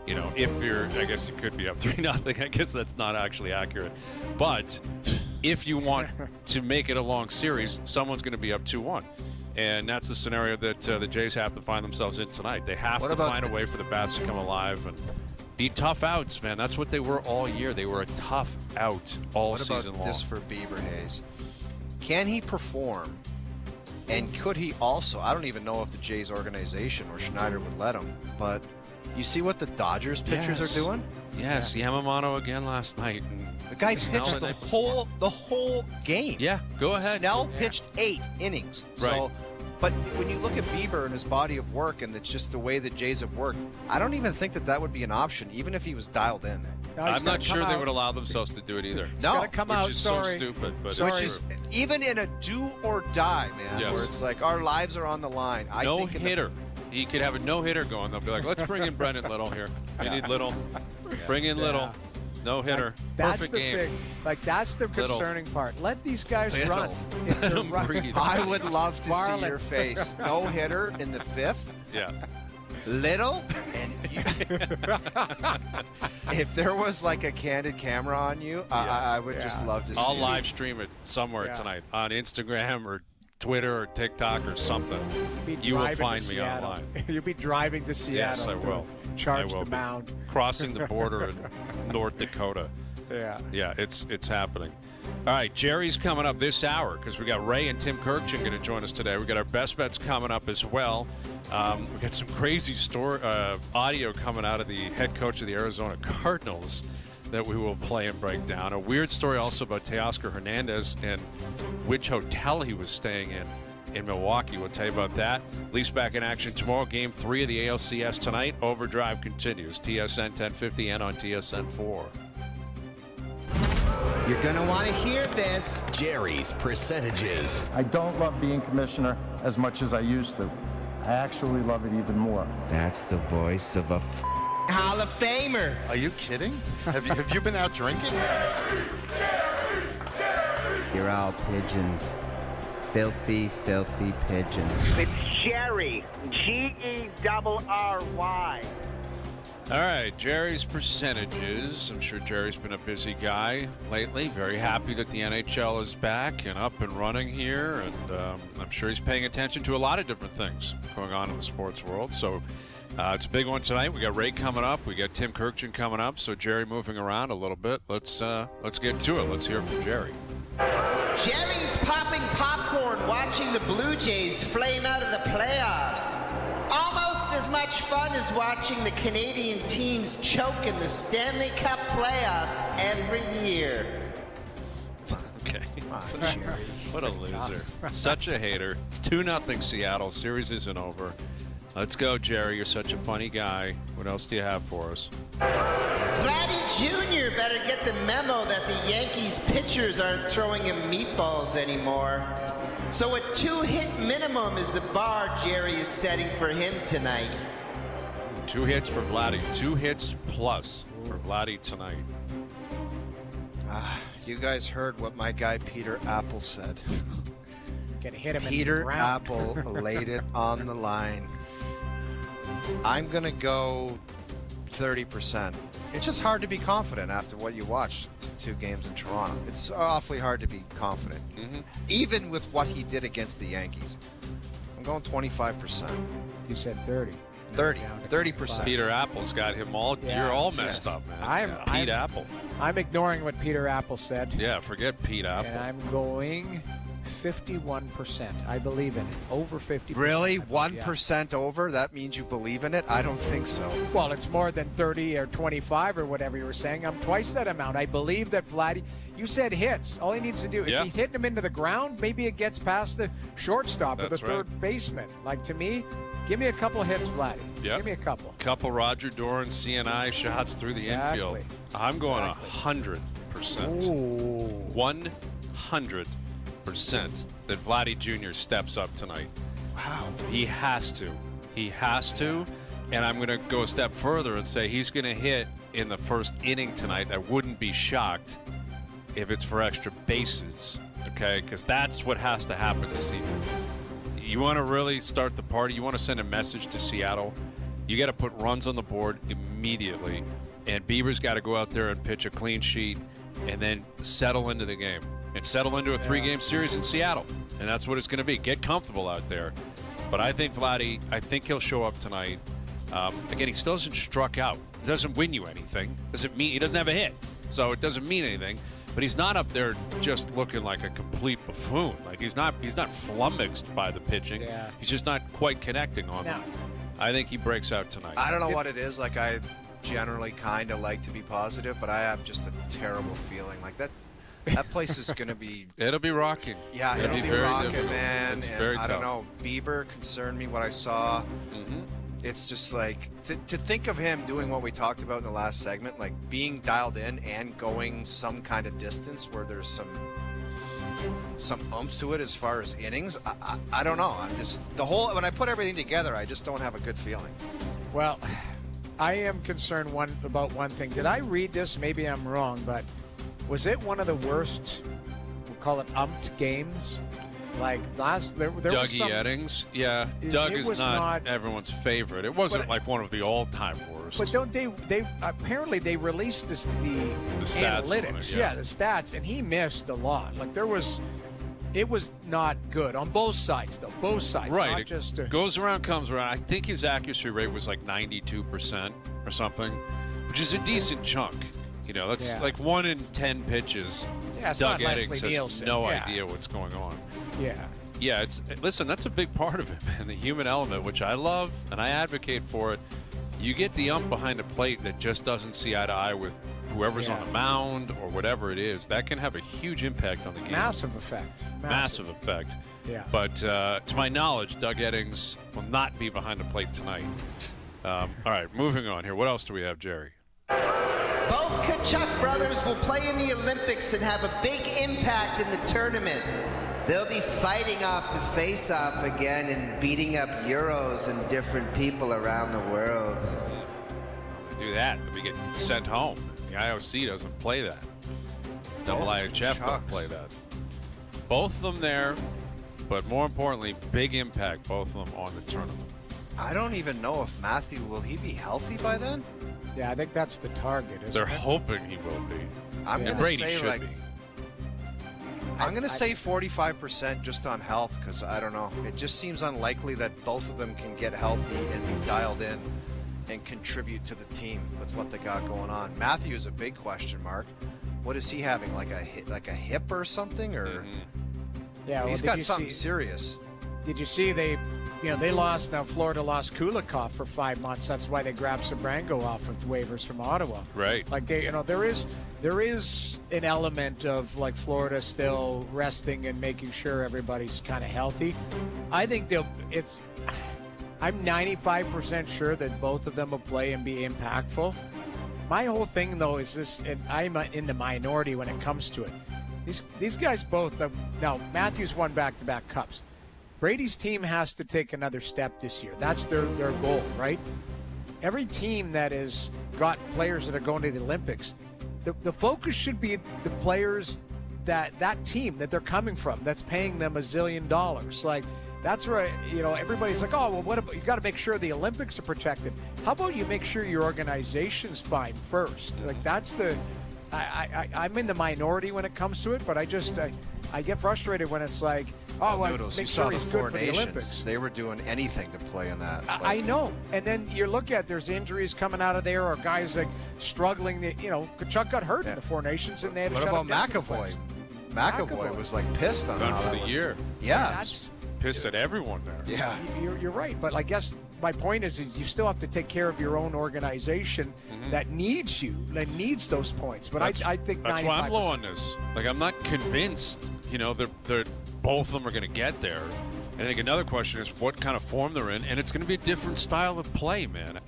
You know, if you're, I guess you could be up 3-0. I guess that's not actually accurate. But if you want to make it a long series, someone's going to be up 2-1. And that's the scenario that the Jays have to find themselves in tonight. They have to find a way for the bats to come alive and be tough outs, man. That's what they were all year. They were a tough out all season long. What about this for Bieber, Hayes? Can he perform? And could he also, I don't even know if the Jays organization or Schneider would let him, but you see what the Dodgers pitchers are doing? Yes, Yamamoto again last night. And the guy pitched the whole game. Yeah, go ahead. Snell pitched 8 innings. So, but when you look at Bieber and his body of work, and it's just the way the Jays have worked, I don't even think that would be an option, even if he was dialed in. No, I'm not sure they would allow themselves to do it either. No, which is so stupid. But which is even in a do or die, man, where it's like our lives are on the line. No hitter. He could have a no-hitter going. They'll be like, let's bring in Brendan Little here. We need Little. Bring in Little. No hitter. That's Perfect the game. thing. Like, that's the concerning part. Let these guys run. Let them breathe. I would love to see your face. No hitter in the 5th. Yeah. Little, and if there was like a candid camera on you, I would just love to see I'll it. live stream it somewhere tonight on Instagram or Twitter or TikTok or something. You will find me online. You'll be driving to Seattle. Yes, I will. Charge the mound. Crossing the border in North Dakota. Yeah, it's happening. All right, Jerry's coming up this hour because we got Ray and Tim Kirkchin going to join us today. We got our best bets coming up as well. We got some crazy audio coming out of the head coach of the Arizona Cardinals that we will play and break down. A weird story also about Teoscar Hernandez and which hotel he was staying in Milwaukee. We'll tell you about that. Leafs back in action tomorrow. Game 3 of the ALCS tonight. Overdrive continues. TSN 1050 and on TSN 4. You're going to want to hear this. Jerry's percentages. I don't love being commissioner as much as I used to. I actually love it even more. That's the voice of a Hall of Famer. Are you kidding? Have you been out drinking? You're all pigeons. Filthy, filthy pigeons. It's Jerry. G-E-R-R-Y. All right, Jerry's percentages. I'm sure Jerry's been a busy guy lately. Very happy that the NHL is back and up and running here. And I'm sure he's paying attention to a lot of different things going on in the sports world. So it's a big one tonight. We got Ray coming up. We got Tim Kirkchin coming up. So Jerry moving around a little bit. Let's get to it. Let's hear from Jerry. Jerry's popping popcorn watching the Blue Jays flame out of the playoffs. Almost as much fun as watching the Canadian teams choke in the Stanley Cup playoffs every year. Okay. What a loser. Such a hater. It's 2-0 Seattle. Series isn't over. Let's go, Jerry. You're such a funny guy. What else do you have for us? Vladdy Jr. better get the memo that the Yankees pitchers aren't throwing him meatballs anymore. So a 2-hit minimum is the bar Jerry is setting for him tonight. 2 hits for Vladdy. 2 hits plus for Vladdy tonight. You guys heard what my guy Peter Apple said. Gonna hit him Peter in the ground. Apple laid it on the line. I'm going to go 30%. It's just hard to be confident after what you watched 2 games in Toronto. It's awfully hard to be confident, even with what he did against the Yankees. I'm going 25%. You said 30. 30%. Peter Apple's got him all. Yeah. You're all messed up, man. Pete Apple. I'm ignoring what Peter Apple said. Yeah, forget Pete Apple. And I'm going 51%. I believe in it. Over 50%. Really? 1% over? That means you believe in it? I don't think so. Well, it's more than 30 or 25 or whatever you were saying. I'm twice that amount. I believe that Vladdy, you said hits. All he needs to do, if he's hitting him into the ground, maybe it gets past the shortstop or the third baseman. Like, to me, give me a couple hits, Vladdy. Give me a couple. Couple Roger Doran CNI shots through the infield. I'm going 100%. Ooh. 100% that Vladdy Jr. steps up tonight. Wow. He has to. He has to. And I'm going to go a step further and say he's going to hit in the first inning tonight. I wouldn't be shocked if it's for extra bases, okay? Because that's what has to happen this evening. You want to really start the party. You want to send a message to Seattle. You got to put runs on the board immediately, and Bieber's got to go out there and pitch a clean sheet and then settle into the game and settle into a 3-game series in Seattle. And that's what it's going to be. Get comfortable out there. But I think Vladdy, he'll show up tonight. Again, he still hasn't struck out. It doesn't win you anything. Doesn't mean he doesn't have a hit. So it doesn't mean anything. But he's not up there just looking like a complete buffoon. Like he's not flummoxed by the pitching. Yeah. He's just not quite connecting on them. I think he breaks out tonight. I don't know what it is. Like, I generally kind of like to be positive, but I have just a terrible feeling. Like that place is going to be... It'll be rocking. Yeah, it'll be rocking, difficult. man. It's and very I tough. don't know. Bieber concerned me what I saw. Mm-hmm. It's just like to think of him doing what we talked about in the last segment, like being dialed in and going some kind of distance where there's some oomph to it as far as innings. I don't know. I'm just when I put everything together, I just don't have a good feeling. Well, I am concerned about one thing. Did I read this? Maybe I'm wrong, but was it one of the worst, we'll call it umped games? Like there was Dougie Eddings, yeah. Doug is not everyone's favorite. It wasn't like one of the all-time worst. But don't they apparently they released the stats analytics, on it, the stats, and he missed a lot. Like it was not good on both sides, though. Both sides, right? Not just goes around, comes around. I think his accuracy rate was like 92% or something, which is a decent chunk. You know, that's like 1 in 10 pitches. Yeah, it's Doug not Leslie Eddings has Nielsen. no idea what's going on. Yeah. Listen, that's a big part of it, man. The human element, which I love and I advocate for it. You get the ump behind a plate that just doesn't see eye to eye with whoever's on the mound or whatever it is. That can have a huge impact on the game. Massive effect. Massive effect. Yeah. But to my knowledge, Doug Eddings will not be behind the plate tonight. All right, moving on here. What else do we have, Jerry? Both Kachuk brothers will play in the Olympics and have a big impact in the tournament. They'll be fighting off the face-off again and beating up Euros and different people around the world. Do that, then we get sent home. The IOC doesn't play that. IHF don't play that. Both of them there, but more importantly, big impact, both of them on the tournament. I don't even know if Matthew, will he be healthy by then? Yeah, I think that's the target, isn't They're it? hoping he will be. I'm going to Brady say should be. I'm going to say 45% just on health because I don't know. It just seems unlikely that both of them can get healthy and be dialed in and contribute to the team with what they got going on. Matthew is a big question mark. What is he having? Like a hip or something? Or yeah, he's got something serious. Did you see they lost? Now Florida lost Kulikov for 5 months. That's why they grabbed Sabrango off with waivers from Ottawa. Right. Like there is an element of like Florida still resting and making sure everybody's kind of healthy. I think I'm 95% sure that both of them will play and be impactful. My whole thing though is this, and I'm in the minority when it comes to it. These guys both. Now Matthews won back-to-back cups. Brady's team has to take another step this year. That's their goal, right? Every team that has got players that are going to the Olympics, the focus should be the players that team that they're coming from, that's paying them $1 zillion. Like, that's where, everybody's like, oh, well, what about, you got to make sure the Olympics are protected. How about you make sure your organization's fine first? Like, that's I'm in the minority when it comes to it, but I get frustrated when it's like, oh, well, Noodles, make you sure saw he's the good Four for the Nations. Olympics. They were doing anything to play in that. I know. And then you look at there's injuries coming out of there or guys like struggling. Kachuk got hurt in the Four Nations and they had to What shut about him down. McAvoy? McAvoy was like pissed on Done how for that the was. year. Yeah. That's, Pissed at everyone there. Yeah. You're right. But I guess my point is you still have to take care of your own organization that needs you, that needs those points. But I think that's 95%. why I'm low on this. Like, I'm not convinced, they're both of them are going to get there. And I think another question is what kind of form they're in, and it's going to be a different style of play, man.